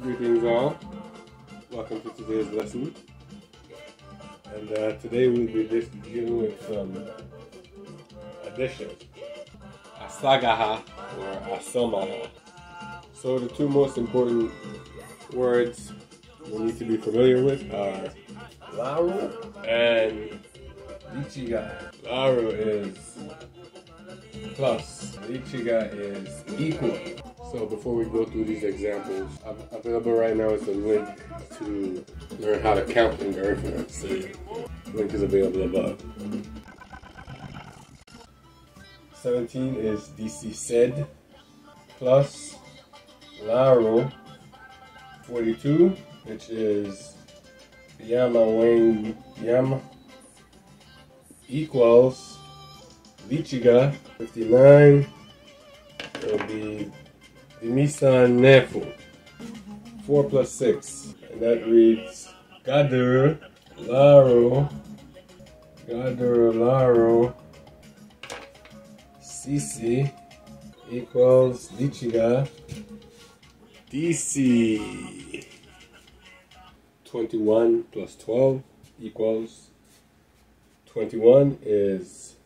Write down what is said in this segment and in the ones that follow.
Greetings all, welcome to today's lesson, and today we'll be dealing with some addition, Asagaha or Asomaha. So the two most important words we need to be familiar with are Larun and Lichiga. Larun is plus, Lichiga is equal. So before we go through these examples, available right now is a link to learn how to count in Garifuna. So the link is available above. 17 is DC said plus Larun 42, which is Yama Wayne Yama equals Lichiga 59. It'll be Dimisan Nefu 4 plus 6, and that reads Gadur Laro CC equals Lichiga DC. 21 plus 12 equals 21 is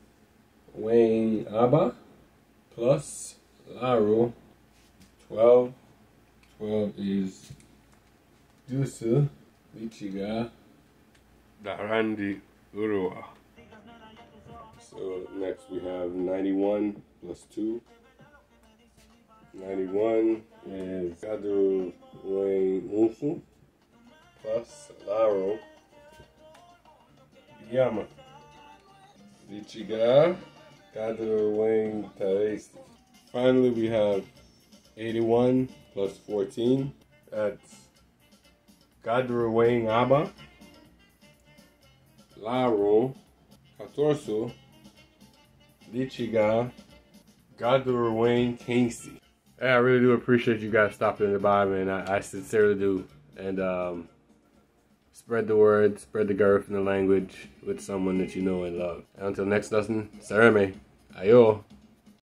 Wayne Abba plus Larun 12. 12 is Dusu Lichiga Darandi Urua. So next we have 91 plus 2. 91 is Gadu Wayne Unfu plus Larun Yama Lichiga Gadu Wayne Taresti. Finally we have 81 plus 14. That's Gadu Wayne Abba Larun 14 Lichiga Gadu Wayne Casey. I really do appreciate you guys stopping by, man. I sincerely do. And spread the word, spread the Garifuna language with someone that you know and love. And until next lesson, Sareme, ayo.